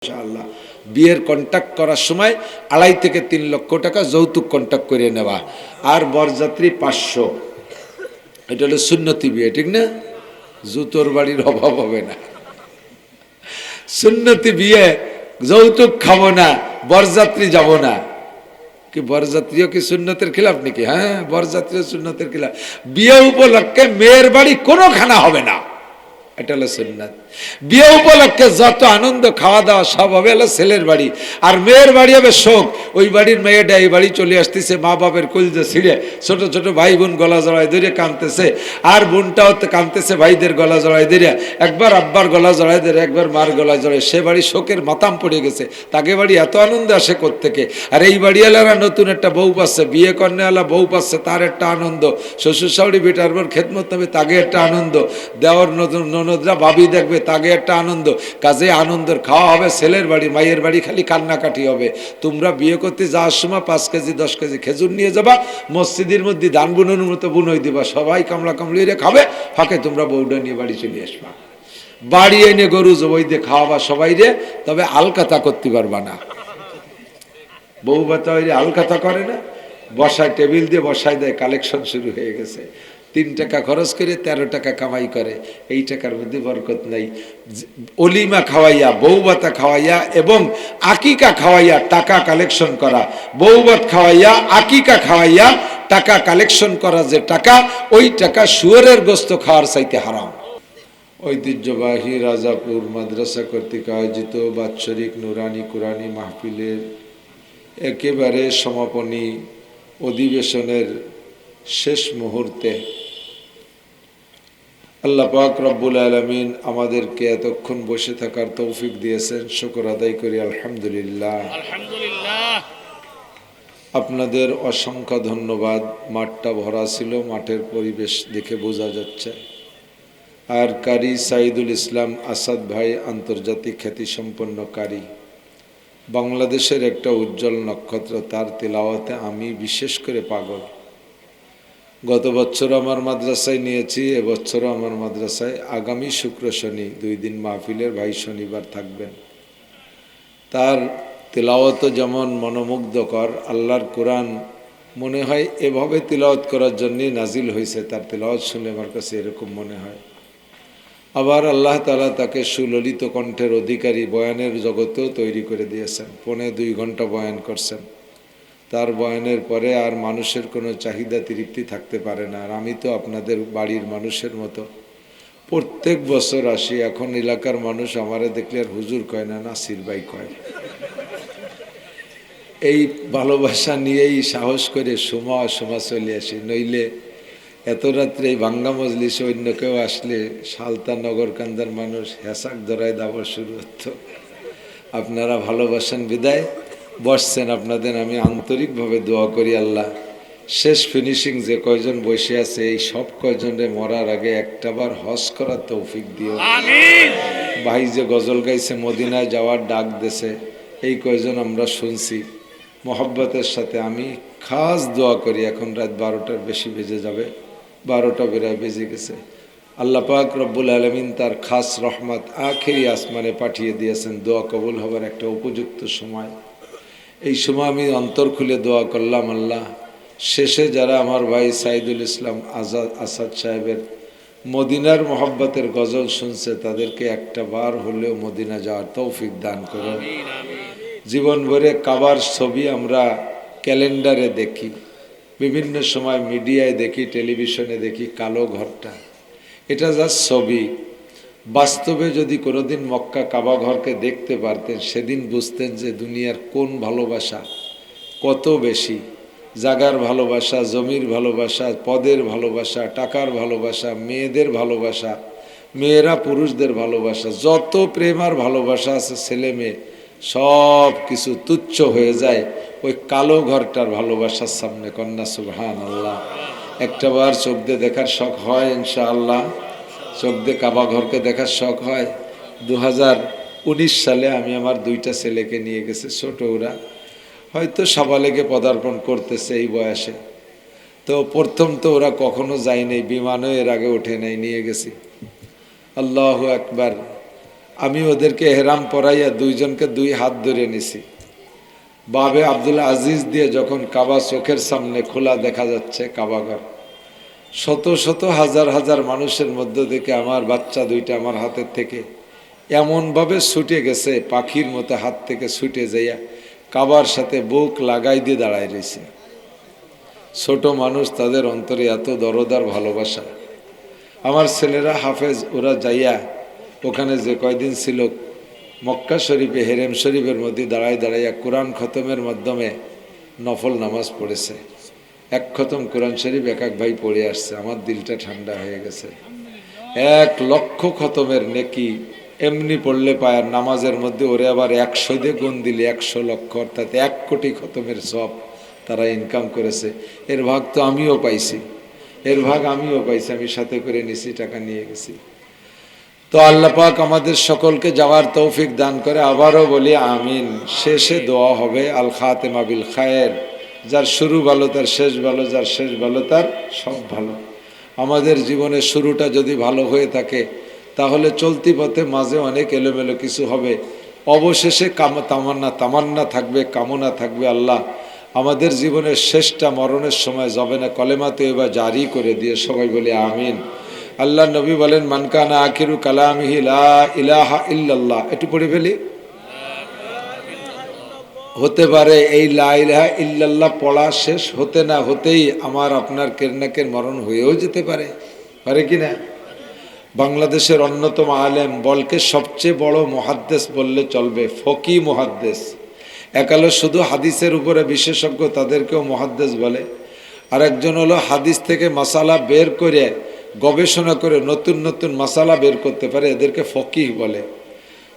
ইনশাআল্লাহ বিয়ের কন্ট্যাক্ট করার সময় 2.5 থেকে 3 লক্ষ টাকা যৌতুক কন্ট্যাক্ট করে নেওয়া, আর বরযাত্রী 500। এটা হলো সুন্নতি বিয়ে, ঠিক না? জুতোর বাড়ির অভাব হবে না। সুন্নতি বিয়ে, যৌতুক খাবো না, বরযাত্রী যাব না। কি বরযাত্রীও কি সুন্নতের খিলাফ নাকি? হ্যাঁ, বরযাত্রীও সুন্নতের খিলাফ। বিয়ে উপলক্ষে মেয়ের বাড়ি কোনো খানা হবে না, এটা হলো সুন্নাত। বিয়ে উপলক্ষে যত আনন্দ খাওয়া দাওয়া সব হবে হলো ছেলের বাড়ি, আর মেয়ের বাড়ি হবে শোক। ওই বাড়ির মেয়েটা এই বাড়ি চলে আসতেছে, মা বাপের কলিজা ছিঁড়ে, ছোট ছোট ভাই বোন গলা জড়াই ধরে কাঁদতেছে, আর বোনটাও কাঁদতেছে ভাইদের গলা জড়াই ধরে, একবার আব্বার গলা জড়াই ধরে, একবার মার গলা জড়াই। সে বাড়ি শোকের মাতাম পড়ে গেছে, তাকে বাড়ি এত আনন্দ আসে কোত্থেকে। আর এই বাড়িওয়ালারা নতুন একটা বউ পাচ্ছে, বিয়ে কন্যাওয়ালা বউ পাচ্ছে, তার একটা আনন্দ। শ্বশুর শাশুড়ি বেটার পর খেদমত নেবে, তাকে একটা আনন্দ। দেওয়ার নতুন ননদরা ভাবি দেখবে, তাকে একটা আনন্দ। কাজে আনন্দের খাওয়া হবে ছেলের বাড়ি, মায়ের বাড়ি খালি কান্নাকাটি হবে। তোমরা বিয়ে করতে যাওয়ার সময় 5 কেজি 10 কেজি খেজুর নিয়ে যাবা, মসজিদের মধ্যে দান বুননের মতো বুনই দিবা, সবাই কামলা কামলি রে খাবে, ফাঁকে তোমরা বউটা নিয়ে বাড়ি চলে আসবা। বাড়ি এনে গরু জবাই দিয়ে খাওয়াবা সবাই রে, তবে আলকাতা করতে পারবা না। বউ বাতা আলকাতা করে না, বসায় টেবিল দিয়ে বসায় দেয়, কালেকশন শুরু হয়ে গেছে। 3 টাকা খরচ করে 13 টাকা কামাই করে, এই টাকার মধ্যে বরকত নাই। অলিমা খাওয়াইয়া, বউবাতা খাওয়াইয়া এবং আকিকা খাওয়াইয়া টাকা কালেকশন করা, বউবাত খাওয়াইয়া আকিকা খাওয়াইয়া টাকা কালেকশন করা, যে টাকা, ওই টাকা শুয়োরের গোস্ত খাওয়ার চাইতে হারাম। ঐতিহ্যবাহী রাজাপুর মাদ্রাসা কর্তৃক আয়োজিত বাৎসরিক নুরানি কুরআনী মাহফিলের একেবারে সমাপনী অধিবেশনের শেষ মুহূর্তে আল্লাহ পাক রব্বুল আলামিন আমাদেরকে এতক্ষণ বসে থাকার তৌফিক দিয়েছেন, শুকর আদায় করি আলহামদুলিল্লাহ। আলহামদুলিল্লাহ। আপনাদের অসংখ্য ধন্যবাদ। মাঠটা ভরা ছিল, মাঠের পরিবেশ দেখে বোঝা যাচ্ছে। আর কারি সাইদুল ইসলাম আসাদ ভাই আন্তর্জাতিক খ্যাতিসম্পন্ন কারি, বাংলাদেশের একটা উজ্জ্বল নক্ষত্র, তার তিলাওয়াতে আমি বিশেষ করে পাগল। গত বছর আমার মাদ্রাসায় নিয়েছি, এবছরও আমার মাদ্রাসায় আগামী শুক্র শনি 2 দিন মাহফিলের, ভাই শনিবার থাকবেন। তার তিলাওয়াত যেমন মনোমুগ্ধকর, আল্লাহর কোরআন মনে হয় এভাবে তিলাওয়াত করার জন্যই নাজিল হয়েছে। তার তিলাওয়াত শুনে আমার কাছে এরকম মনে হয়। আবার আল্লাহ তাআলা তাকে সুললিত কণ্ঠের অধিকারী, বয়ানের জগতেও তৈরি করে দিয়েছেন। 2.25 ঘন্টা বয়ান করছেন। তার বয়ানের পরে আর মানুষের কোনো চাহিদা তৃপ্তি থাকতে পারে না। আর আমি তো আপনাদের বাড়ির মানুষের মতো প্রত্যেক বছর আসি। এখন এলাকার মানুষ আমারে দেখলে আর হুজুর কয় না, নাসির ভাই কয়। এই ভালোবাসা নিয়েই সাহস করে সমা চলে আসি, নইলে এত রাত্রে এই ভাঙ্গা মজলিসে অন্য কেউ আসলে সালতা নগর কান্দার মানুষ হেসাক ধরায় দাবার শুরু হতো। আপনারা ভালোবাসেন বিদায় বসছেন, আপনাদের আমি আন্তরিকভাবে দোয়া করি আল্লাহ শেষ ফিনিশিং যে কয়জন বসে আছে, এই সব কয়জনে মরার আগে একটাবার হজ করার তৌফিক দিও। আমিন। ভাই যে গজল গাইছে, মদিনায় যাওয়ার ডাক দেশে, এই কয়জন আমরা শুনছি মোহাব্বতের সাথে। আমি খাস দোয়া করি, এখন রাত 12টার বেশি বেজে যাবে, 12টা বেজে গেছে। আল্লাহ পাক রব্বুল আলামিন তার খাস রহমত আখেরি আসমানে পাঠিয়ে দিয়েছেন, দোয়া কবুল হবার একটা উপযুক্ত সময়। এই সময় আমি অন্তর খুলে দোয়া করলাম, আল্লাহ শেষে যারা আমার ভাই সাইদুল ইসলাম আসাদ সাহেবের মদিনার মোহাব্বতের গজল শুনছে, তাদেরকে একটা বার হলেও মদিনা যাওয়ার তৌফিক দান করো। জীবন ভরে কাবার ছবি আমরা ক্যালেন্ডারে দেখি, বিভিন্ন সময় মিডিয়ায় দেখি, টেলিভিশনে দেখি, কালো ঘরটা, এটা যা ছবি। বাস্তবে যদি কোনোদিন মক্কা কাবা ঘরকে দেখতে পারতেন, সেদিন বুঝতেন যে দুনিয়ার কোন ভালোবাসা কত বেশি। জাগার ভালোবাসা, জমির ভালোবাসা, পদের ভালোবাসা, টাকার ভালোবাসা, মেয়েদের ভালোবাসা, মেয়েরা পুরুষদের ভালোবাসা, যত প্রেম আর ভালোবাসা আছে ছেলে মেয়ে, সব কিছু তুচ্ছ হয়ে যায় ওই কালো ঘরটার ভালোবাসার সামনে। কন্যা সুবহানাল্লাহ। একটা বার চোখ দিয়ে দেখার শখ হয় ইনশাআল্লাহ, চোখ দিয়ে কাবা ঘরকে দেখার শখ হয়। 2019 সালে আমি আমার 2টা ছেলেকে নিয়ে গেছি, ছোট, ওরা হয়তো সাবালেগে পদার্পণ করতেছে এই বয়সে। তো প্রথম তো ওরা কখনো যায়নি, বিমানও এর আগে ওঠে নাই, নিয়ে গেছি। আল্লাহু আকবার। আমি ওদেরকে এহরাম পরাইয়া দুইজনকে দুই হাত ধরে নিছি। বাবে আব্দুল আজিজ দিয়ে যখন কাবা চোখের সামনে খোলা দেখা যাচ্ছে কাবাঘর, শত শত হাজার হাজার মানুষের মধ্য থেকে আমার বাচ্চা দুইটা আমার হাতের থেকে এমনভাবে ছুটে গেছে, পাখির মতো হাত থেকে ছুটে যাইয়া কাবার সাথে বুক লাগাই দিয়ে দাঁড়ায় রয়েছে। ছোট মানুষ, তাদের অন্তরে এত দরদার ভালোবাসা। আমার ছেলেরা হাফেজ, ওরা যাইয়া ওখানে যে কয়দিন ছিল মক্কা শরীফে হেরেম শরীফের মধ্যে দাঁড়ায় দাঁড়াইয়া কোরআন খতমের মাধ্যমে নফল নামাজ পড়েছে। এক খতম কোরআন শরীফ এক এক ভাই পড়ে আসছে। আমার দিলটা ঠান্ডা হয়ে গেছে। 1,00,000 খতমের নেকি এমনি পড়লে পায়, আর নামাজের মধ্যে ওরে আবার 100 দিয়ে গুণ দিলে 100 লক্ষ, অর্থাৎ 1 কোটি খতমের সব তারা ইনকাম করেছে। এর ভাগ তো আমিও পাইছি, আমি সাথে করে নিছি, টাকা নিয়ে গেছি। তো আল্লাহ পাক আমাদের সকলকে যাওয়ার তৌফিক দান করে। আবারও বলি আমিন। শেষে দোয়া হবে আল খাতেমা বিল খায়ের, যার শুরু ভালো তার শেষ ভালো, যার শেষ ভালো তার সব ভালো। আমাদের জীবনের শুরুটা যদি ভালো হয়ে থাকে তাহলে চলতি পথে মাঝে অনেক এলোমেলো কিছু হবে, অবশেষে তামান্না থাকবে, কামনা থাকবে। আল্লাহ আমাদের জীবনের শেষটা মরণের সময় যাবে না, কলেমা তো এবার জারি করে দিয়ে সবাই বলে আমিন। আল্লাহ নবী বলেন মানকানা আখিরু কালামিহি লা ইলাহা ইল্লাল্লাহ। একটু পড়ে ফেলি। হতে পারে এই লা ইলাহা ইল্লাল্লাহ পড়া শেষ হতে না হতেই আমার আপনার কেরনাকের মরণ হয়েও যেতে পারে, পারে কি না? বাংলাদেশের অন্যতম আলেম, বলকে সবচেয়ে বড় মুহাদ্দিস বললে চলবে, ফকি মুহাদ্দিস। একালো শুধু হাদিসের উপরে বিশেষজ্ঞ, তাদেরকেও মুহাদ্দিস বলে। আর একজন হলো হাদিস থেকে মাসালা বের করে গবেষণা করে নতুন নতুন মাসালা বের করতে পারে, এদেরকে ফকিহ বলে।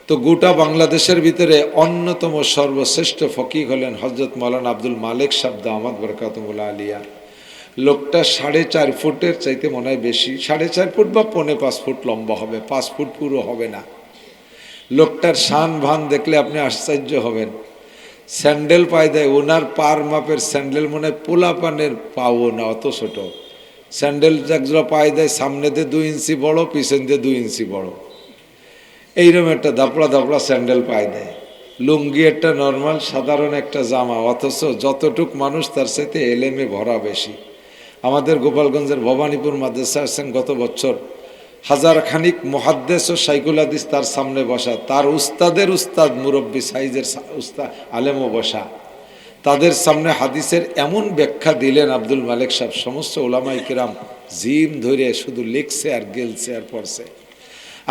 তো গোটা বাংলাদেশের ভিতরে অন্যতম সর্বশ্রেষ্ঠ ফকিহ হলেন হজরত মৌলানা আব্দুল মালিক সাহেব দামাত বরকাতুল্লাহ আলিয়া। লোকটা 4.5 ফুটের চাইতে মনে হয় বেশি, 4.5 ফুট বা 4.25 ফুট লম্বা হবে, 5 ফুট পুরো হবে না। লোকটার শান ভান দেখলে আপনি আশ্চর্য হবেন। স্যান্ডেল পায়ে দেয়, ওনার পার মাপের স্যান্ডেল মনে হয় পোলা পানের পাও না, অত ছোট স্যান্ডেল। একজোড়া পায়ে দেয়, সামনে দিয়ে 2 ইঞ্চি বড়, পিছন দিয়ে 2 ইঞ্চি বড়, এইরকম একটা দাপড়া দাপড়া স্যান্ডেল পায়ে দেয়। লুঙ্গি একটা নর্মাল সাধারণ একটা জামা, অথচ যতটুক মানুষ তার সাথে এলেমে ভরা বেশি। আমাদের গোপালগঞ্জের ভবানীপুর মাদ্রাসা আসছেন গত বছর, 1000 খানিক মুহাদ্দিস ও শাইখুল হাদিস তার সামনে বসা, তার উস্তাদের উস্তাদ মুরব্বী সাইজের উস্তাদ আলেমও বসা। তাদের সামনে হাদিসের এমন ব্যাখ্যা দিলেন আব্দুল মালিক সাহেব, সমস্ত ওলামাই কিরাম জিম ধরে শুধু লিখছে আর গেলছে আর পড়ছে।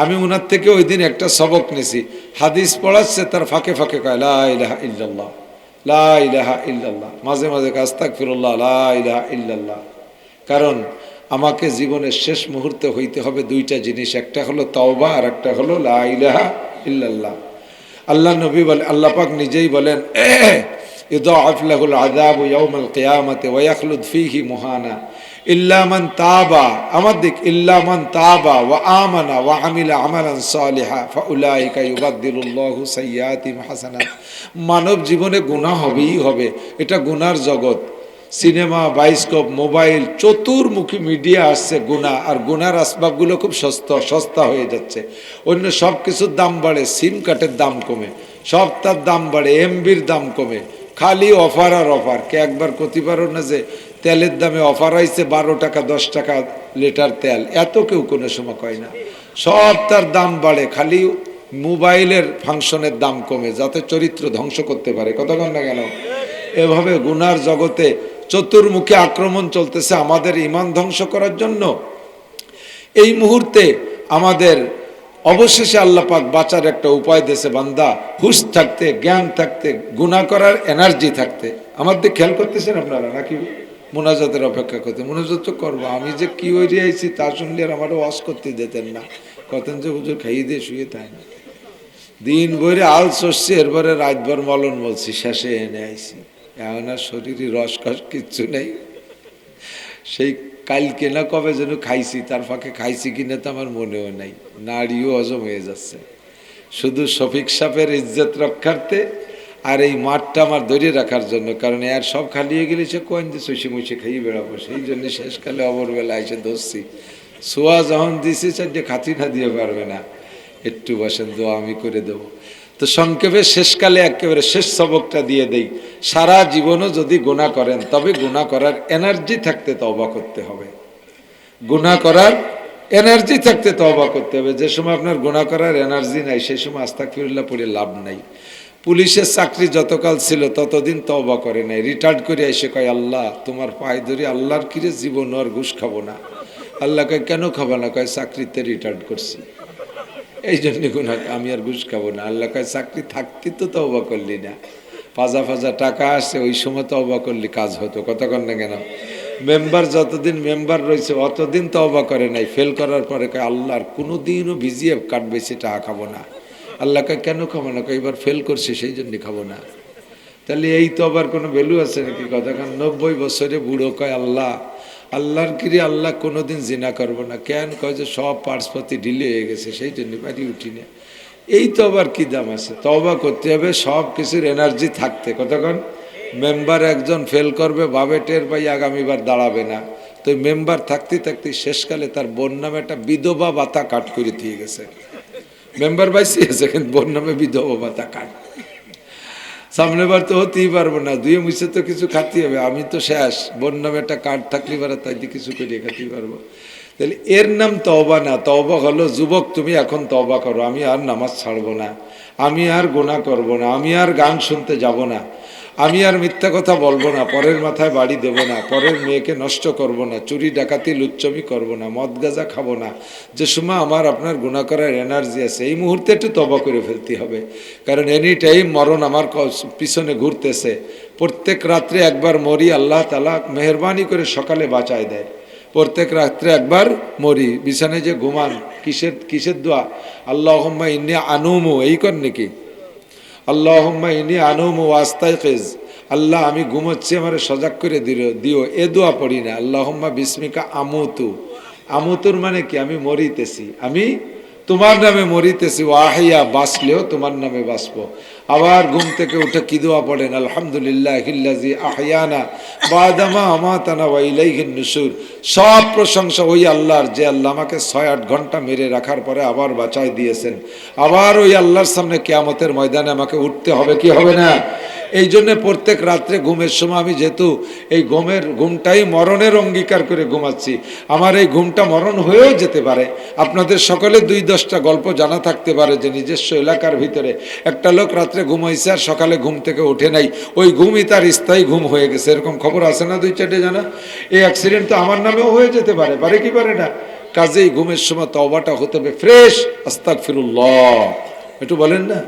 আমি ওনার থেকে ওই দিন একটা সবক নিছি। হাদিস পড়াচ্ছে, তার ফাঁকে ফাঁকে কয় লা ইলাহা ইল্লাল্লাহ, লা ইলাহা ইল্লাল্লাহ, মাঝে মাঝে আস্তাগফিরুল্লাহ, লা ইলাহা ইল্লাল্লাহ। কারণ আমাকে জীবনের শেষ মুহূর্তে হইতে হবে 2টা জিনিস, একটা হলো তওবা আর একটা হলো লা ইলাহা ইল্লাল্লাহ। আল্লাহ নবী বলেন, আল্লাহ পাক নিজেই বলেন ইউদাআফ লাহুল আযাবু ইয়াউমাল কিয়ামাতি ওয়া ইয়াখলুদ ফীহি মুহানা ইল্লা মান তাবা, আমার দিক ইল্লা মান তাবা ওয়া আমানা ওয়া আমিলা আমালান সালিহা ফাউলাইকা ইউবাদদিলুল্লাহু সাইয়্যাতিহিম হাসানাত। মানব জীবনে গুনাহ হবেই হবে, এটা গুনার জগৎ। সিনেমা, বায়োস্কোপ, মোবাইল, চতুর্মুখী মিডিয়া আসছে গুনাহ, আর গুনার আসবাবগুলো খুব সস্তা হয়ে যাচ্ছে। অন্য সব কিছুর দাম বাড়ে, সিম কার্ডের দাম কমে, সব তার দাম বাড়ে, এমবির দাম কমে, খালি অফার আর অফার। কে একবার করতে পারো না যে তেলের দামে অফার আইছে 12 টাকা 10 টাকা লিটার তেল, এত কেউ কোনো সময় কয় না। সব তার দাম বাড়ে, খালি মোবাইলের ফাংশনের দাম কমে, যাতে চরিত্র ধ্বংস করতে পারে। কতক্ষণ না গেল এভাবে গুনার জগতে চতুর্মুখী আক্রমণ চলতেছে আমাদের ঈমান ধ্বংস করার জন্য। এই মুহূর্তে আমাদের অবশেষে আল্লাহ পাক বাঁচার একটা উপায় দিয়েছে, বান্দা হুশ থাকতে, জ্ঞান থাকতে, গুনাহ করার এনার্জি থাকতে। আমার দিকে খেয়াল করতেছেন আপনারা নাকি মোনাজাতের অপেক্ষা করতে? মোনাজাত তো করবো, আমি যে কি ওইরে আইছি তা শুনলে আর আমারও ওয়াজ করতে দিতেন না, কতেন যে হুজুর খাইয়ে দিয়ে শুয়ে তাই না। দিন ভরে আল চড়ছি, এরপরে রাতভর মলন বলছি, শেষে এনে আইছি। এখন আর শরীরে রসকস কিচ্ছু নেই। সেই কালকে না কবে যেন খাইছি, তার ফাঁকে খাইছি কিনা তো আমার মনেও নাই, নাড়িও হজম হয়ে যাচ্ছে। শুধু শফিক সাহেবের ইজ্জত রক্ষার্থে আর এই মাঠটা আমার ধরে রাখার জন্য, কারণ এর সব খালি হয়ে গেলে সে কোন যে চষে মুছে খাইয়ে বেড়াবো, সেই জন্য শেষকালে অবরবেলা এসে ধরছি। সোয়া যখন দিছি চারটে খাতি না দিয়ে পারবে না, একটু বসেন, দোয়া আমি করে দেব। তো সংক্ষেপে শেষকালে একেবারে শেষ সবকটা দিয়ে দেই, সারা জীবনও যদি গুনাহ করেন তবে গুনাহ করার এনার্জি থাকতে তওবা করতে হবে। গুনাহ করার এনার্জি থাকতে তওবা করতে হবে। যে সময় আপনার গুনাহ করার এনার্জি নাই সেই সময় আস্তাগফিরুল্লাহ পড়ে লাভ নাই। পুলিশের চাকরি যতকাল ছিল ততদিন তওবা করে নাই, রিটায়ার্ড করে এসে কয় আল্লাহ তোমার পায়ে ধরে, আল্লাহর কিরে জীবন আর ঘুষ খাবো না। আল্লাহ কয় কেন খাবো না? কয় চাকরিতে রিটায়ার্ড করছি এই জন্য গুনাহ, আমি আর ঘুষ খাবো না। আল্লাহ কয় চাকরি থাকতি তো তওবা করলি না, ফাজা ফাজা টাকা আসে ওই সময় তওবা করলি কাজ হতো, কতক্ষণ না কেন? মেম্বার যতদিন মেম্বার রয়েছে অতদিন তওবা করে নাই, ফেল করার পরে কয় আল্লাহ আর কোনোদিনও ভিজিয়ে কাটবে সে টাকা খাবো না। আল্লাহ কয় কেন খাবো না? কয় এবার ফেল করছে সেই জন্য খাবো না। তাহলে এই তওবার কোনো ভ্যালু আছে নাকি? কতক্ষণ 90 বছরে বুড়ো কয় আল্লাহ, আল্লাহর কিরে আল্লাহ কোনোদিন জিনা করবো না। কেন? কয় যে সব পার্সপাতি ঢিলে হয়ে গেছে সেই জন্য বাড়ি উঠি না। এই তওবার কি দাম আছে? তওবা করতে হবে সব কিছুর এনার্জি থাকতে। কতক্ষণ? মেম্বার একজন ফেল করবে, ভাবে টের পাই আগামীবার দাঁড়াবে না, তো মেম্বার থাকতে থাকতে শেষকালে তার বোন নামে একটা বিধবা ভাতা কাট করে দিয়ে গেছে। মেম্বার বাইসি আছে কিন্তু বোন নামে বিধবা ভাতা কাট। সামনে বার তো হতেই পারবো না, দুয়ে মুছে তো কিছু খাতে হবে, আমি তো শেষ। বোন নামে একটা কার্ড থাকলে পারে তাই দিয়ে কিছু করিয়ে খাতেই পারবো। তাহলে এর নাম তওবা না। তওবা হলো যুবক তুমি এখন তওবা করো, আমি আর নামাজ ছাড়বো না, আমি আর গুনাহ করব না, আমি আর গান শুনতে যাব না, আমি আর মিথ্যা কথা বলবো না, পরের মাথায় বাড়ি দেব না, পরের মেয়েকে নষ্ট করব না, চুরি ডাকাতি লুচ্চমি করব না, মদ গাঁজা খাবো না। যে সময় আমার আপনার গুনাহ করার এনার্জি আছে এই মুহূর্তে একটু তওবা করে ফেলতে হবে, কারণ এনি টাইম মরণ আমার পিছনে ঘুরতেছে। প্রত্যেক রাত্রে একবার মরি, আল্লাহ তাআলা মেহেরবানি করে সকালে বাঁচায় দেয়। প্রত্যেক রাত্রে একবার মরি, বিছানায় যে ঘুমান কিসের দোয়া? আল্লাহুম্মা ইন্নী আনুমু, এই কর নাকি? আল্লাহুম্মা ইন্নী আনুমু ওয়াস্তাইকিজ, আল্লাহ আমি ঘুমোচ্ছি আমারে সজাগ করে দিও, এ দোয়া পড়ি না। আল্লাহুম্মা বিসমিকা আমুতু, আমুতুর মানে কি? আমি মরিতেছি, আমি তোমার নামে মরিতেছি। ওয়াহিয়া, বাঁচলেও তোমার নামে বাঁচবো। আবার ঘুম থেকে উঠে কি দোয়া পড়েন? আলহামদুলিল্লাহিল্লাযী আহয়ানা বাদামা আমাতানা ওয়া ইলাইহিন নুশুর। সব প্রশংসা ওই আল্লাহর, যে আল্লাহ আমাকে 6-8 ঘন্টা মেরে রাখার পরে আবার বাঁচাই দিয়েছেন। আবার ওই আল্লাহর সামনে কিয়ামতের ময়দানে আমাকে উঠতে হবে, কি হবে না? এই জন্য প্রত্যেক রাত্রে ঘুমের সময় আমি যেহেতু এই ঘুমটাই মরণের অঙ্গীকার করে ঘুমাচ্ছি, আমার এই ঘুমটা মরণ হয়েও যেতে পারে। আপনাদের সকলে 2-10টা গল্প জানা থাকতে পারে যে নিজস্ব এলাকার ভিতরে একটা লোক রাত্রে ঘুমাইছে আর সকালে ঘুম থেকে উঠে নাই, ওই ঘুমই তার স্থায়ী ঘুম হয়ে গেছে। এরকম খবর আছে না 2-4টে জানা? এই অ্যাক্সিডেন্ট তো আমার নামেও হয়ে যেতে পারে, পারে কি পারে না? কাজেই ঘুমের সময় তওবাটা হতে হবে ফ্রেশ। আস্তাগফিরুল্লাহ, একটু বলেন না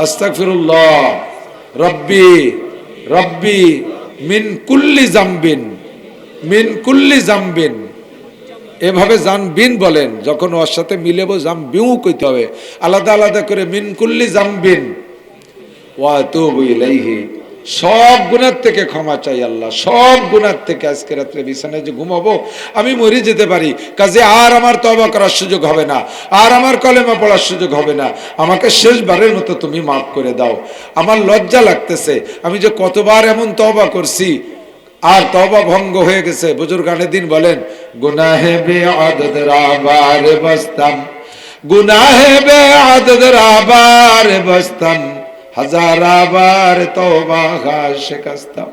আস্তাগফিরুল্লাহ রব্বি রব্বি মিন কুল্লি জামবিন, মিন কুল্লি জামবিন, এভাবে জামবিন বলেন। যখন ওর সাথে মিলেবো জামবিউ কইতে হবে আলাদা আলাদা করে। মিন কুল্লি জামবিন ওয়া আতুবু ইলাইহি, সব গুনাহ থেকে ক্ষমা চাই আল্লাহ, সব গুনাহ থেকে। আজকে রাত্রে বিছানায় যে ঘুমাবো আমি মরে যেতে পারি, কাজে আর আমার তওবা করার সুযোগ হবে না, আর আমার কলেমা পড়ার সুযোগ হবে না। আমাকে শেষবারের মতো তুমি মাফ করে দাও। আমার লজ্জা লাগতেছে, আমি যে কতবার এমন তওবা করছি আর তওবা ভঙ্গ হয়ে গেছে। বুজুর্গানে দিন বলেন, গুনাহে বেআদদ রাবার বস্তাম, গুনাহে বেআদদ রাবার বস্তাম, हजारा बार तौबा का शिकस्तम,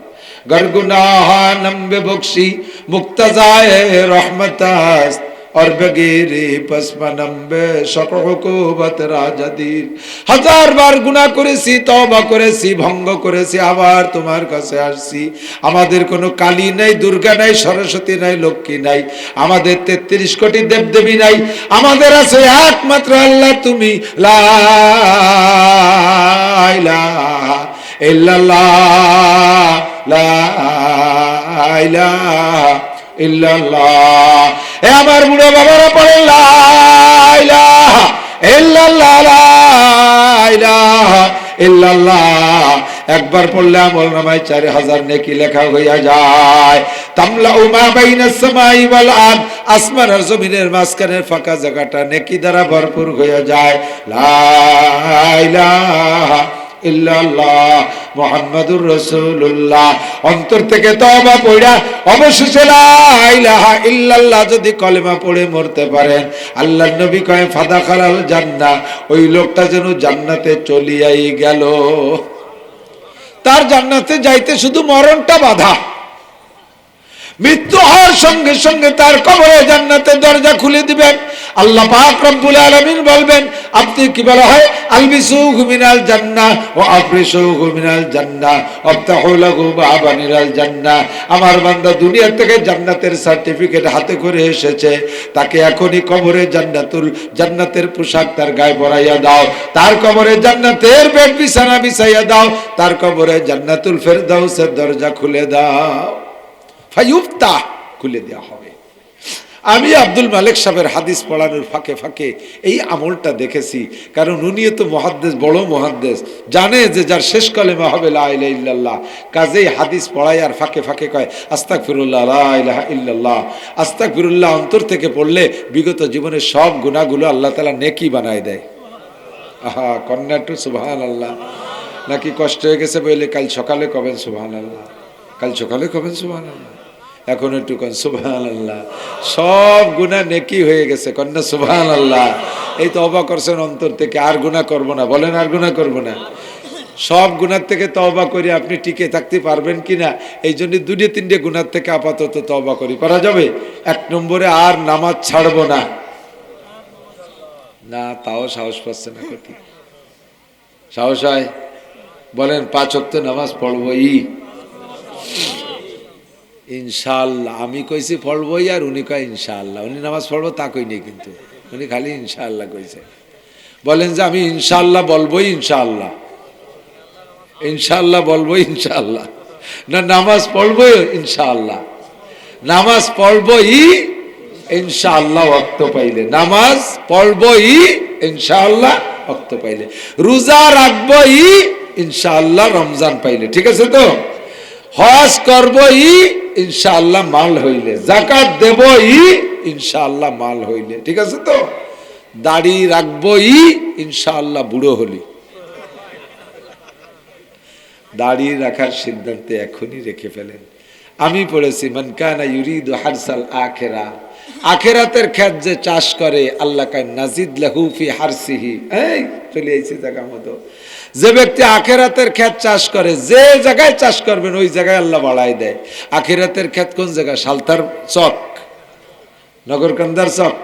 गर गुनाहानम बेबख्शी मुक्तजाए रहमतास्त, और बगैरी पसमनम बेशकुबत राजदीर। 1000 বার গুনাহ করেছি, তওবা করেছি, ভঙ্গ করেছি, আবার তোমার কাছে আসছি। আমাদের কোনো কালী নাই, দুর্গা নাই, সরস্বতী নাই, লক্ষ্মী নাই, আমাদের 33 কোটি দেবদেবী নাই, আমাদের আছে একমাত্র আল্লাহ তুমি। লা ইলাহা ইল্লাল্লাহ, লা ইলাহা ইল্লাল্লাহ। এ আমার বুড়ো বাবারা পড়েন লা ইলাহা ইল্লাল্লাহ, লা ইলাহা ইল্লাল্লাহ। একবার পড়লে আমলনামায় 4000 নেকি লেখা হইয়া যায়। তামলাউ মা বাইনাস সামাই ওয়াল আরদ, আসমান আর জমিনের মাঝখানের ফাঁকা জায়গাটা নেকি দ্বারা ভরপুর হয়ে যায়। লা ইলাহা ইল্লাল্লাহ মুহাম্মাদুর রাসূলুল্লাহ। অন্তর থেকে তওবা পড়া অবশেষে লা ইলাহা ইল্লাল্লাহ যদি কলেমা পড়ে মরতে পারেন, আল্লাহর নবী কয় ফাদাখালাল জান্নাহ, ওই লোকটা যেন জান্নাতে চলিয়াই গেল। তার জান্নাতে যাইতে শুধু মরণটা বাধা। মৃত্যু হওয়ার সঙ্গে সঙ্গে তার কবরে জান্নাতের দরজা খুলে দিবেন। আল্লাহ পাক রব্বুল আলামিন বলবেন, আপনি কি বলা হয়, আলবিসুহু মিনাল জান্নাহ ওয়া আফরিসুহু মিনাল জান্নাহ ওয়াফতাহু লাহু বাবানিল জান্নাহ। আমার বান্দা দুনিয়া থেকে জান্নাতের সার্টিফিকেট হাতে করে এসেছে, তাকে এখনই কবরে জান্নাতের পোশাক তার গায়ে পরাইয়া দাও, তার কবরে জান্নাতের বেড বিছানা বিছাইয়া দাও, তার কবরে জান্নাতুল ফেরদাউসের দরজা খুলে দাও। ফায়ুফতা, খুলে দেওয়া হবে। আমি আব্দুল মালিক সাহেবের হাদিস পড়ানোর ফাঁকে ফাঁকে এই আমলটা দেখেছি, কারণ উনিও তো মুহাদ্দিস, বড় মুহাদ্দিস, জানে যে যার শেষ কলেমা হবে লা ইলাহা ইল্লাল্লাহ। কাজেই হাদিস পড়ায় আর ফাঁকে ফাঁকে কয় আস্তাগফিরুল্লাহ, লা ইলাহা ইল্লাল্লাহ, আস্তাগফিরুল্লাহ। অন্তর থেকে পড়লে বিগত জীবনের সব গুনাহগুলো আল্লাহ তাআলা নেকি বানায় দেয়। আহা, কন্যা টু সুবহানাল্লাহ। নাকি কষ্ট হয়ে গেছে বলে কাল সকালে কবেন সুবহানাল্লাহ, কাল সকালে কবেন সুবহানাল্লাহ, এখন একটু কন সুবহানাল্লাহ। সব গুনাহ নেকি হয়ে গেছে, কন্যা সুবহানাল্লাহ। এই তওবা করছেন অন্তর থেকে, আর গুনাহ করব না, বলেন আর গুনাহ করব না। সব গুনাহ থেকে তওবা করে আপনি টিকে থাকতে পারবেন কিনা, এই জন্য দুটো তিনটে গুনাহ থেকে আপাতত তওবা করি। পারা যাবে? 1 নম্বরে আর নামাজ ছাড়বো না। না, তাও সাহস পাচ্ছে না। কতি সাহস হয়? বলেন 5 ওয়াক্ত নামাজ পড়বই ইনশাআল্লাহ। আমি কইছি পড়বই, আর উনি কয় ইনশাআল্লাহ। উনি নামাজ পড়বো তা কই নেই, কিন্তু উনি খালি ইনশাআল্লাহ কইছে। বলেন যে আমি ইনশাআল্লাহ বলবোই, ইনশাআল্লাহ, ইনশাআল্লাহ বলবোই, ইনশাআল্লাহ, না নামাজ পড়বোই ইনশাআল্লাহ, নামাজ পড়বোই ইনশাআল্লাহ ওয়াক্ত পাইলে, নামাজ পড়বোই ইনশাআল্লাহ ওয়াক্ত পাইলে, রোজা রাখবোই ইনশাআল্লাহ রমজান পাইলে। ঠিক আছে তো? হজ করবই ইনশাআল্লাহ মাল হইলে, যাকাত দেবই ইনশাআল্লাহ মাল হইলে। ঠিক আছে তো? দাড়ি রাখবই ইনশাআল্লাহ বুড়ো হলি। দাড়ি রাখার সিদ্ধান্তে এখনই রেখে ফেলেন। আমি পড়েছি মান কানা ইউরিদু হারসাল আখিরা, আখিরাতের ক্ষেত যে চাষ করে আল্লাহ কায় নাজিদ লাহু ফি হারসিহি। এই চলে আইছে জায়গা মতো। যে ব্যক্তি আখিরাতের ক্ষেত চাষ করে, যে জায়গায় চাষ করবেন ওই জায়গায় আল্লাহ বাড়াই দেয়। আখিরাতের ক্ষেত কোন জায়গা? সালতার চক, নগরকান্দার চক,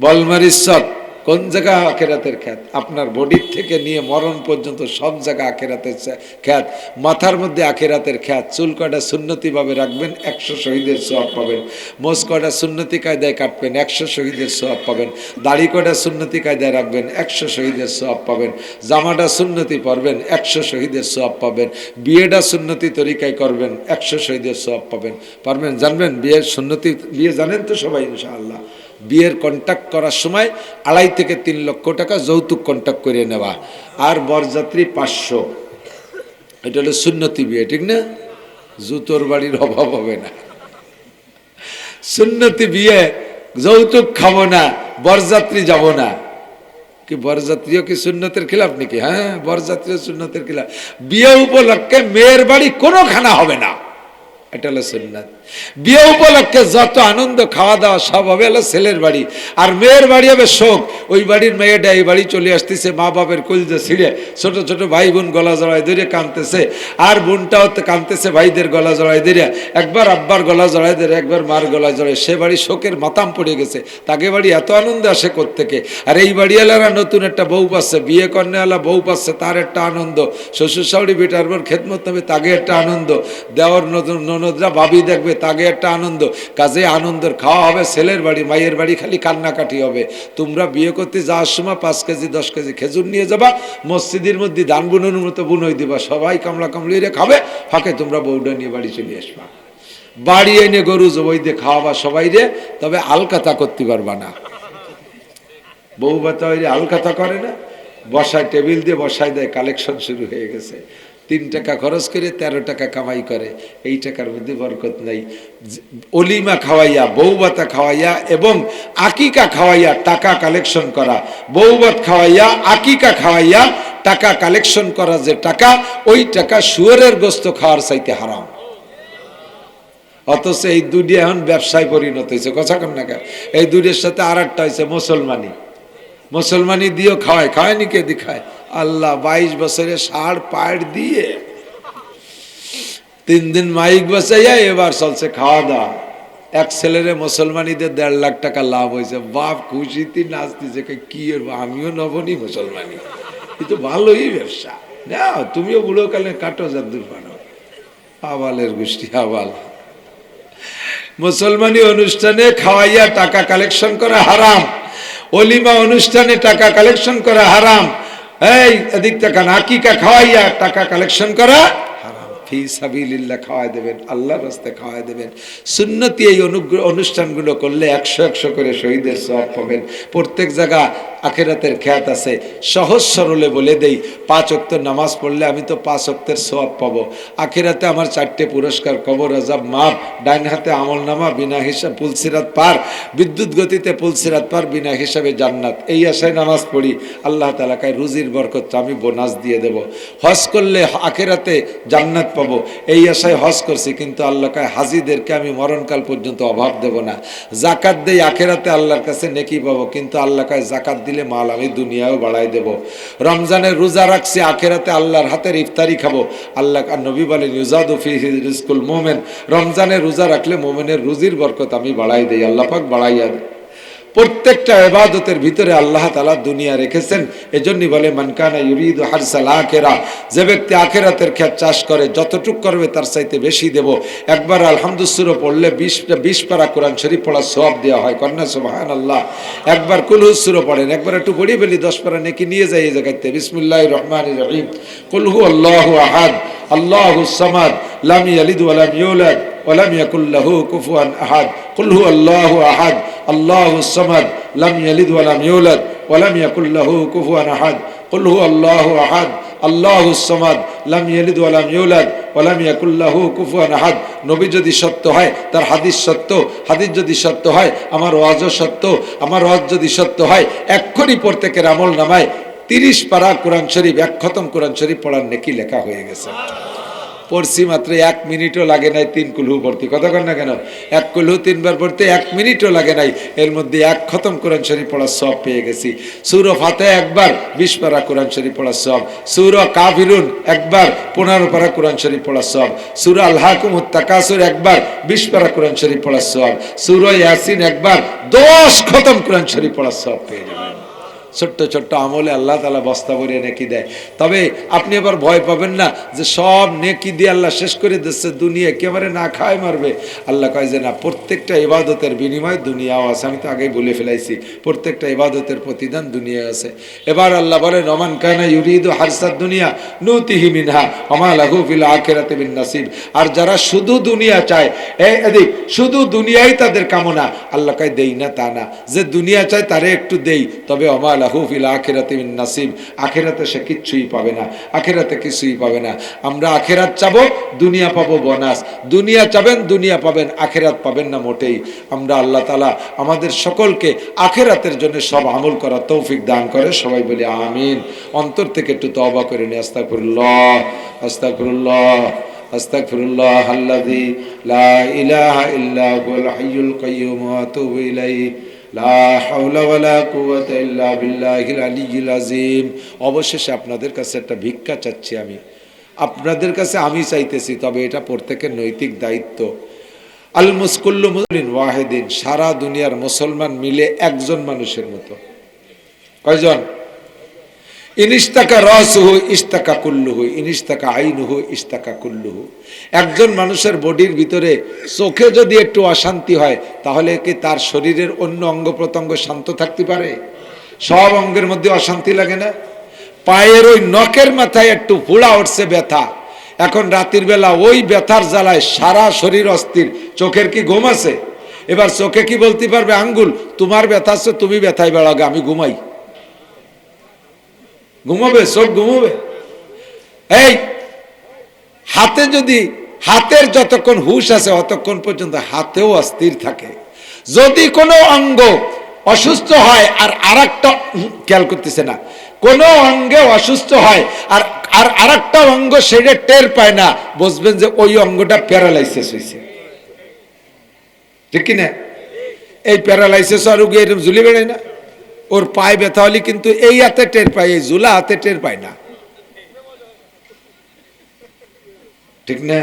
বলমারির চক, কোন জায়গা আখিরাতের ক্ষেত? আপনার বডির থেকে নিয়ে মরণ পর্যন্ত সব জায়গা আখিরাতের ক্ষেত। মাথার মধ্যে আখিরাতের ক্ষেত। চুল কয়টা সুন্নতি ভাবে রাখবেন, 100 শহীদের সওয়াব পাবেন। মোজ কয়টা সুন্নতি কায়দায় কাটবেন, 100 শহীদের সওয়াব পাবেন। দাড়ি কয়টা সুন্নতি কায়দায় রাখবেন, 100 শহীদের সওয়াব পাবেন। জামাটা সুন্নতি পরবেন, 100 শহীদের সওয়াব পাবেন। বিয়েটা সুন্নতি তরিকায় করবেন, 100 শহীদের সওয়াব পাবেন। পারবেন? জানবেন বিয়ের সুন্নতি? বিয়ে জানেন তো সবাই ইনশাআল্লাহ। বিয়ের কন্ট্যাক্ট করার সময় 2.5 থেকে 3 লক্ষ টাকা যৌতুক কন্ট্যাক্ট করে নেওয়া, আর বরযাত্রী 500। এটা হলো সুন্নতি বিয়ে, ঠিক না? জুতোর বাড়ির অভাব হবে না। সুন্নতি বিয়ে, যৌতুক খাবো না, বরযাত্রী যাব না। কি বরযাত্রীও কি সুন্নতের খিলাফ নাকি? হ্যাঁ, বরযাত্রীও সুন্নতের খিলাফ। বিয়ে উপলক্ষে মেয়ের বাড়ি কোনো খানা হবে না, এটা হলো সুন্নাত। বিয়ে উপলক্ষে যত আনন্দ খাওয়া দাওয়া সব হবে হলো ছেলের বাড়ি, আর মেয়ের বাড়ি হবে শোক। ওই বাড়ির মেয়েটা এই বাড়ি চলে আসতেছে, মা বাপের কলিজা ছিঁড়ে, ছোট ছোট ভাই বোন গলা জড়াই ধরে কাঁদতেছে, আর বোনটাও কাঁদতেছে ভাইদের গলা জড়াই ধরে, একবার আব্বার গলা জড়াই ধরে, একবার মার গলা জড়াই। সে বাড়ি শোকের মাতাম পড়ে গেছে, তাকে বাড়ি এত আনন্দ আসে কোত্থেকে। আর এই বাড়িওয়ালারা নতুন একটা বউ পাচ্ছে, বিয়ে কন্যাওয়ালা বউ পাচ্ছে, তার একটা আনন্দ। শ্বশুর শাশুড়ি বেটার বোন খেদমত নেবে, তাকে একটা আনন্দ। দেওয়ার নতুন ননদরা ভাবি দেখবে, তাকে একটা আনন্দ। কাজে আনন্দের খাওয়া হবে ছেলের বাড়ি, মায়ের বাড়ি খালি কান্নাকাটি হবে। তোমরা বিয়ে করতে যাওয়ার সময় 5 কেজি 10 কেজি খেজুর নিয়ে যাবা, মসজিদের মধ্যে দান বুনের মতো বুনই দিবা, সবাই কামলা কামলি রে খাবে, ফাঁকে তোমরা বউটা নিয়ে বাড়ি চলে আসবা। বাড়ি এনে গরু জবাই দিয়ে খাওয়াবা সবাই রে, তবে আলকাতা করতে পারবা না। বউ বাতা আলকাতা করে না, বসায় টেবিল দিয়ে বসায় দেয়, কালেকশন শুরু হয়ে গেছে। 3 টাকা খরচ করে 13 টাকা কামাই করে, এই টাকার মধ্যে বরকত নাই। অলিমা খাওয়াইয়া, বউবাতা খাওয়াইয়া এবং আকিকা খাওয়াইয়া টাকা কালেকশন করা, বউবাত খাওয়াইয়া আকিকা খাওয়াইয়া টাকা কালেকশন করা যে টাকা, ওই টাকা শুয়োরের গোস্ত খাওয়ার চাইতে হারাম। অথচ এই দুটি এখন ব্যবসায় পরিণত হয়েছে, কথা কম না কেন? এই দুটির সাথে আর একটা হয়েছে মুসলমানি। মুসলমানি দিয়েও খাওয়ায়নি কে দেখায়? আল্লাহ 22 বছরে ষাঁড় পাড় দিয়ে 3 দিন মাইক বসাইয়া এবার চলছে খাওয়া দাওয়া। এক ছেলেরে মুসলমানিদের 1.5 লাখ টাকা লাভ হয়েছে, বাপ খুশিতে নাচতেছে, কি আমিও নবনি মুসলমানি, কিন্তু ভালোই ব্যবসা না, তুমিও বুড়ো কালে কাটো যাদুর বানো। আবালের গোষ্ঠী আবাল। মুসলমানি অনুষ্ঠানে খাওয়াইয়া টাকা কালেকশন করা হারাম, অলিমা অনুষ্ঠানে টাকা কালেকশন করা হারাম, এই এদিক টাকা আকিকা খাওয়াইয়া টাকা কালেকশন করা হারাম। ফি সাবিলিল্লাহ খাওয়াই দেবেন, আল্লাহর রাস্তায় খাওয়াই দেবেন। সুন্নতি এই অনুষ্ঠানগুলো করলে 100 করে শহীদের সওয়াব পাবেন। প্রত্যেক জায়গা আখিরাতের খ্যাত আছে। সহজ সরলে বলে দেই, 5 ওয়াক্ত নামাজ পড়লে আমি তো 5 ওয়াক্তের সওয়াব পাবো। আখিরাতে আমার 4টে পুরস্কার, কবর আযাব মাফ, ডাইন হাতে আমলনামা, বিনা হিসাব পুলসিরাত পার, বিদ্যুৎ গতিতে পুলসিরাত পার, বিনা হিসাবে জান্নাত। এই আশায় নামাজ পড়ি, আল্লাহ তাআলা কয় রুজির বরকত আমি বোনাস দিয়ে দেব। হজ করলে আখিরাতে জান্নাত পাবো, এই আশায় হজ করছি, কিন্তু আল্লাহ কয় হাজিদেরকে আমি মরণকাল পর্যন্ত অভাব দেব না। জাকাত দেই, আখিরাতে আল্লাহর কাছে নেকি পাবো, কিন্তু আল্লাহ কয় জাকাত দিলে মাল আমি দুনিয়াও বাড়াই দেব। রমজানের রোজা রাখছি, আখিরাতে আল্লাহর হাতের ইফতারি খাবো। আল্লাহ নবী বলেন ইউজাদু ফিহি রিজকুল মুমিন, রমজানের রোজা রাখলে মুমিনের রুজির বরকত আমি বাড়াই দেই, আল্লাহ পাক বাড়াইয়া দেয়। প্রত্যেকটা ইবাদতের ভিতরে আল্লাহ তাআলা দুনিয়া রেখেছেন। এজন্যই বলে মান কানা ইউরিদু হারসাল আখিরা, যে ব্যক্তি আখিরাতের ক্ষেত চাষ করে যতটুক করবে তার চাইতে বেশি দেব। একবার আলহামদুলিল্লাহ পড়লে 20 পারা কোরআন শরীফ পড়ার সওয়াব দেওয়া হয়, কন্যা সুবহানাল্লাহ। একবার কুল হুসুরা পড়েন, একবার একটু পড়িয়ে ফেলি 10 পারা নেকি নিয়ে যাই এই জায়গাতে। বিসমিল্লাহির রহমানির রহিম, কুল হুয়াল্লাহু আহাদ আল্লাহুস সামাদ লাম ইয়ালিদ ওয়া লাম ইউলাদ ওয়া লাম ইয়াকুল লাহু কুফুয়ান আহাদ। কুল হুয়াল্লাহু আহাদ আল্লাহুস সামাদ লাম ইয়ালিদ ওয়া লাম ইউলাদ ওয়া লাম ইয়াকুল লাহু কুফুয়ান আহাদ। কুল হুয়াল্লাহু আহাদ আল্লাহুস সামাদ লাম ইয়ালিদ ওয়া লাম ইউলাদ ওয়া লাম ইয়াকুল লাহু কুফুয়ান আহাদ। নবী যদি সত্য হয়, তার হাদিস সত্য, হাদিস যদি সত্য হয়, আমার ওয়াজও সত্য, আমার ওয়াজ যদি সত্য হয়, এক্ষুনি প্রত্যেকের আমল নামায় 30 পারা কোরআন শরীফ, 1 খতম কোরআন শরীফ পড়ার নেকি লেখা হয়ে গেছে। পড়ছি মাত্র 1 মিনিটও লাগে নাই 3 কুলহু পড়তে, কথা কন না কেন? 1 কুলহু 3 বার পড়তে 1 মিনিটও লাগে নাই, এর মধ্যে 1 খতম কোরআন শরীফ পড়ার সওয়াব পেয়ে গেছি। সূরা ফাতিহা একবার 20 পারা কোরআন শরীফ পড়ার সওয়াব, সূরা কাফিরুন একবার 15 পারা কোরআন শরীফ পড়ার সওয়াব, সূরা আল হাকুমুত তাকাসুর একবার 20 পারা কোরআন শরীফ পড়ার সওয়াব, সূরা ইয়াসিন একবার 10 খতম কোরআন শরীফ পড়ার সওয়াব পেয়ে যাবেন। ছোট্ট ছোট্ট আমলে আল্লাহ তাআলা বস্তা ভরে নেকি দেয়। তবে আপনি আবার ভয় পাবেন না যে সব নেকি দিয়ে আল্লাহ শেষ করে দিচ্ছে, দুনিয়া একেবারে না খায় মারবে। আল্লাহ কয় যে না, প্রত্যেকটা ইবাদতের বিনিময় দুনিয়াও আছে। আমি তো আগেই বলে ফেলাইছি, প্রত্যেকটা ইবাদতের প্রতিদান দুনিয়া আছে। এবার আল্লাহ বলেন ওমান কানা ইউরিদু হারসাদ দুনিয়া নুতিহি মিনহা ওয়া মা লাহু ফিল আখিরাতি মিন নাসিব। আর যারা শুধু দুনিয়া চায়, এদিক শুধু দুনিয়াই তাদের কামনা, আল্লাহ কয় দেই না তা না, যে দুনিয়া চায় তারে একটু দেই, তবে ওয়া লাহু ফিল আখিরাতি মিন নাসিব, আখিরাতে সে কিছুই পাবে না, আখিরাতে কিছুই পাবে না। আমরা আখিরাত চাবো, দুনিয়া পাবো বোনাস। দুনিয়া চাবেন, দুনিয়া পাবেন, আখিরাত পাবেন না মোটেই। আমরা আল্লাহ তাআলা আমাদের সকলকে আখিরাতের জন্য সব আমল করার তৌফিক দান করে। সবাই বলি আমিন। অন্তর থেকে একটু তওবা করে নিই, আস্তাগফিরুল্লাহ আস্তাগফিরুল্লাহ আস্তাগফিরুল্লাহ আল্লাযী লা ইলাহা ইল্লা হুয়াল হাইয়ুল কাইয়্যুম ওয়া আতুবু ইলাইহি লা হাওলা ওয়ালা কুওয়াতা ইল্লা বিল্লাহিল আলিয়্যিল আযীম। অবশেষে আপনাদের কাছে একটা ভিক্ষা চাচ্ছি, আমি আপনাদের কাছে আমি চাইতেছি, তবে এটা প্রত্যেকের নৈতিক দায়িত্ব। আল মুসকুল্লু মুসলিম ওয়াহিদিন, সারা দুনিয়ার মুসলমান মিলে একজন মানুষের মতো। কয়জন? ইনিস্তাকা রাসুহু ইস্তাকা কুল্লুহু, ইনিস্তাকা আইনুহু ইস্তাকা কুল্লুহু। একজন মানুষের বডির ভিতরে চোখে যদি একটু অশান্তি হয়, তাহলে কি তার শরীরের অন্য অঙ্গ প্রত্যঙ্গ শান্ত থাকতে পারে? সব অঙ্গের মধ্যে অশান্তি লাগে না? পায়ের ওই নখের মাথায় একটু ফোড়া উঠছে, ব্যথা, এখন রাতের বেলা ওই ব্যথার জ্বালায় সারা শরীর অস্থির, চোখের কি ঘুম আছে? এবার চোখে কি বলতে পারবে আঙ্গুল তোমার ব্যথা আছে, তুমি ব্যথায় বেড়াগে, আমি ঘুমাই? ঘুমাবে? চোখ ঘুমাবে? এই হাতে যদি, হাতের যতক্ষণ হুশ আছে অতক্ষণ পর্যন্ত হাতেও অস্থির থাকে। যদি কোনো অঙ্গ অসুস্থ হয় আর আরেকটা খেয়াল করতেছে না, কোন অঙ্গে অসুস্থ হয় আর আর আরেকটা অঙ্গ সেটা টের পায় না, বুঝবেন যে ওই অঙ্গটা প্যারালাইসিস হয়েছে। ঠিক কিনা? এই প্যারালাইসিস রোগী এরকম ঝুলি বেড়ায় না, ওর পায়ে ব্যথা হলে কিন্তু এই হাতে টের পায়, এই ঝুলা হাতে টের পায় না। ঠিক না?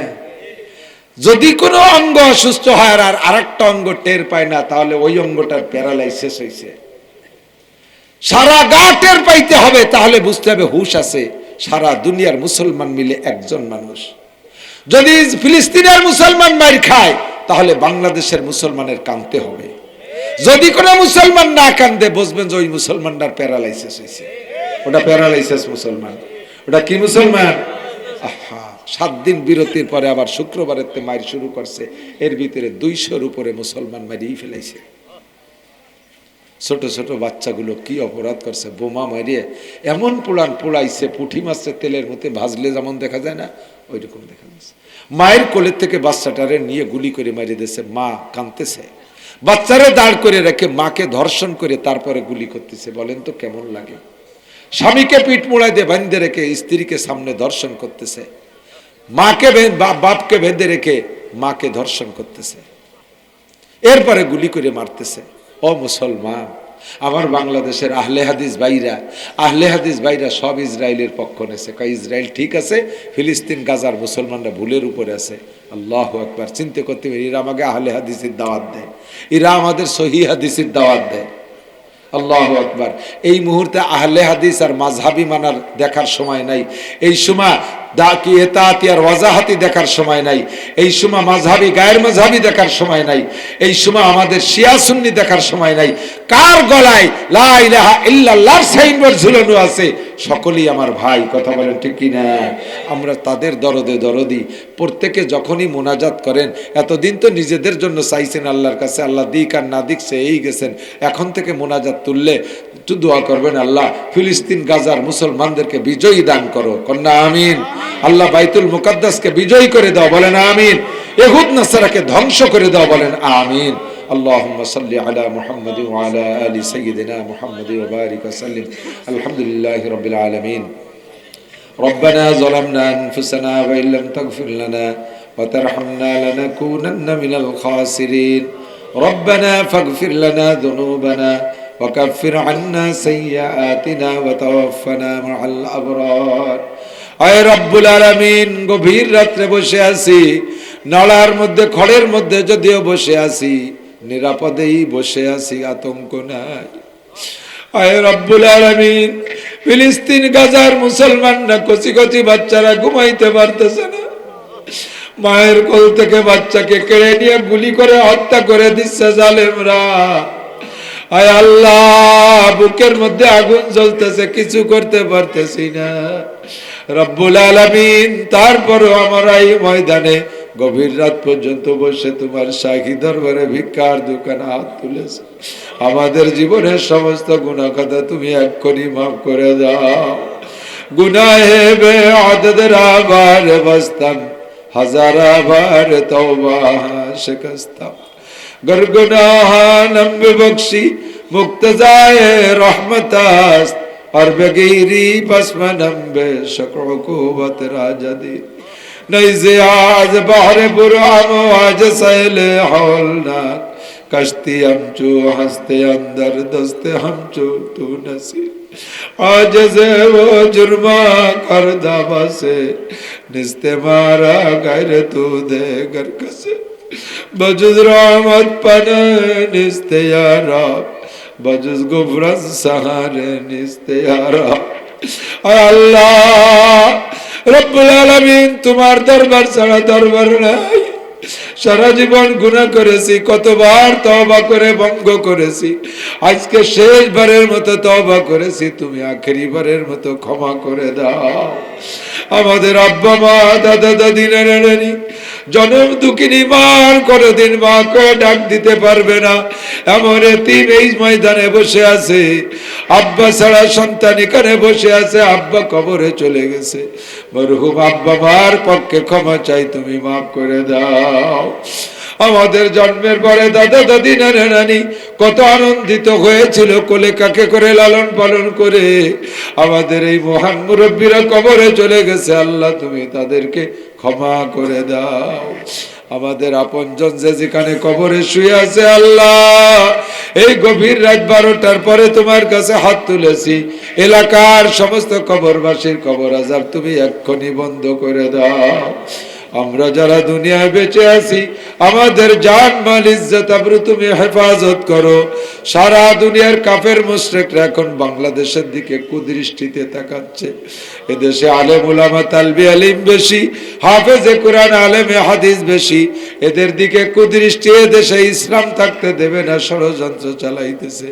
যদি কোনো অঙ্গ অসুস্থ হয় আর আরেকটা অঙ্গ টের পায় না, তাহলে ওই অঙ্গটার প্যারালাইসিস হয়েছে। সারা গা টের পাইতে হবে, তাহলে বুঝতে হবে হুশ আছে। সারা দুনিয়ার মুসলমান মিলে একজন মানুষ। যদি ফিলিস্তিনের মুসলমান মার খায়, তাহলে বাংলাদেশের মুসলমানের কাঁদতে হবে। যদি কোনো মুসলমান না কান্দে, বুঝবেন যে ওই মুসলমানটার প্যারালাইসিস হয়েছে। ওটা প্যারালাইসিস মুসলমান। ওটা কি মুসলমান? আহা, 7 দিন বিরতির পরে আবার শুক্রবারের মার শুরু করছে। এর ভিতরে 200-র উপরে মুসলমান মারিয়ে ফেলাইছে। ছোট ছোট বাচ্চাগুলো কি অপরাধ করছে, বোমা মারিয়ে এমন পোড়াইছে, পুঁটি মাছের তেলের মধ্যে ভাজলে যেমন দেখা যায় না, ওই রকম দেখা যাচ্ছে। মায়ের কোলের থেকে বাচ্চাটারে নিয়ে গুলি করে মারিয়ে দিয়েছে। মা কাঁদতেছে, বাচ্চারে দাঁড় করে রেখে মাকে ধর্ষণ করে তারপরে গুলি করতেছে। বলেন তো কেমন লাগে? স্বামীকে পিঠ মোড়াই দিয়ে বেঁধে রেখে স্ত্রীকে সামনে ধর্ষণ করতেছে, মাকে বাপকে বেঁধে রেখে মাকে ধর্ষণ করতেছে, এরপরে গুলি করে মারতেছে। ও মুসলমান, আমার বাংলাদেশের আহলে হাদিস ভাইরা সব ইসরায়েলের পক্ষ নেছে। ইসরায়েল ঠিক আছে, ফিলিস্তিন গাজার মুসলমানরা ভুলের উপরে আছে। আল্লাহু আকবার। চিন্তা করতে পারি, এরা আমাকে আহলে হাদিসের দাওয়াত দেয়, এরা আমাদের সহিহ হাদিসের দাওয়াত দেয়। আল্লাহু আকবার। এই মুহূর্তে আহলে হাদিস আর মাযহাবি মানার দেখার সময় নাই। এই সময় দাকি এতাতি আর ওয়াজাহাতি দেখার সময় নাই। এই সময় মাযহাবি গায়ের মাযহাবি দেখার সময় নাই। এই সময় আমাদের শিয়া সুন্নি দেখার সময় নাই। কার গলায় লা ইলাহা ইল্লাল্লাহর সাইনবোর্ড ঝুলানো আছে, সকলেই আমার ভাই। কথা বলেন ঠিক কি না? আমরা তাদের দরদি। প্রত্যেকে যখনই মোনাজাত করেন, এতদিন তো নিজেদের জন্য চাইছেন আল্লাহর কাছে, আল্লাহ দিক আর না দিক সে এই গেছেন। এখন থেকে মোনাজাত তুললে একটু দোয়া করবেন, আল্লাহ ফিলিস্তিন গাজার মুসলমানদেরকে বিজয়ী দান করো। কন্যা আমিন। আল্লাহ বাইতুল মুকাদ্দাসকে বিজয়ী করে দাও, বলেন আমিন। ইহুদ নাসারাকে ধ্বংস করে দাও, বলেন আমিন। اللهم صل على محمد وعلى آل سيدنا محمد وبارك وسلم. الحمد لله رب العالمين. ربنا ظلمنا أنفسنا وإن لم تغفر لنا وترحمنا لنكونن من الخاسرين. ربنا فاغفر لنا ذنوبنا وكفر عنا سيئاتنا وتوفنا مع الأبرار. আয় রব্বুল আলামিন, গভীর রাত্রে বসে আছি, নলার মধ্যে খড়ের মধ্যে যদিও বসে আছি, নিরাপদেই বসে আছি, আতঙ্ক নাই। আয় রব্বুল আলামিন, ফিলিস্তিন গাজার মুসলমানরা কচি কচি বাচ্চারা ঘুমাইতে পারতেছে না, মায়ের কোল থেকে বাচ্চাকে কেড়ে নিয়ে গুলি করে হত্যা করে দিচ্ছে জালেমরা। আয় আল্লাহ, বুকের মধ্যে আগুন জ্বলতেছে, কিছু করতে পারতেছি না রব্বুল আলামিন। তারপরও আমরা এই ময়দানে গভীর রাত পর্যন্ত বসে তোমার শাহী দরবারে ভিক্ষার দোকানে হাত তুলেছে। আমাদের জীবনের সমস্ত গুনাহ খাতা তুমি এক্ষুনি মাফ করে দাও। গুনাহে বেআদদরা বার বস্তাম, হাজারা বার তওবা শিকস্তাম, गर गुनाह नम बख्शी मुक्तजाए रहमतास्त और बगैरी बसमनम बेशक उक़ूबत राजदी नैज़े आज बहर बुराम आज सैले हौलनाक कश्ती हमचू हंसते अंदर दस्ते हमचू तू नसीब आज से वो जुर्मा कर दावा से निस्ते मारा गैर तू दे गर कसे बजुज रहमत पने निस्ते या रब बजुज गुफरत सहारे निस्ते या रब। अल्लाह रब्बुल आलमीन, तुम्हार दरबार सारा दरबार नहीं। সারা জীবন গুনাহ করেছি, কতবার তওবা করে ভঙ্গ করেছি, আজকে শেষবারের মতো তওবা করেছি, তুমি আখেরিবারের মতো ক্ষমা করে দাও। আমাদের আব্বা মা দাদা দাদি নানা নানি জনম দুঃখিনী মার কোনদিন মাকে ডাক দিতে পারবে না এমন এতিম এই ময়দানে বসে আছে। আব্বা ছাড়া সন্তান এখানে বসে আছে, আব্বা কবরে চলে গেছে। মরহুম আব্বা মার পক্ষে ক্ষমা চাই, তুমি মাফ করে দাও। আমাদের জন্মের পরে দাদা দাদি নানা নানি কত আনন্দিত হয়েছিল কোলে কাকে করে লালন পালন করে। আমাদের এই মহান মুরব্বীরা কবরে চলে গেছে, আল্লাহ তুমি তাদেরকে ক্ষমা করে দাও। আমাদের আপনজন যে যেখানে কবরে শুয়ে আছে, আল্লাহ এই গভীর রাত 12টার পরে তোমার কাছে হাত তুলেছি, এলাকার সমস্ত কবরবাসীর কবর আযাব তুমি এক্ষুনি বন্ধ করে দাও। আমরা যারা দুনিয়ায় বেঁচে আছি, আমাদের জান মাল ইজ্জত আবরু তুমি হেফাজত করো। সারা দুনিয়ার কাফের মুশরিকরা এখন বাংলাদেশের দিকে কুদৃষ্টিতে তাকাচ্ছে। এদেশে আলেম উলামা তালবি আলিম বেশি, হাফেজে কোরআন আলেমে হাদিস বেশি, এদের দিকে কুদৃষ্টি, এদেশে ইসলাম থাকতে দেবে না ষড়যন্ত্র চালাইতেছে।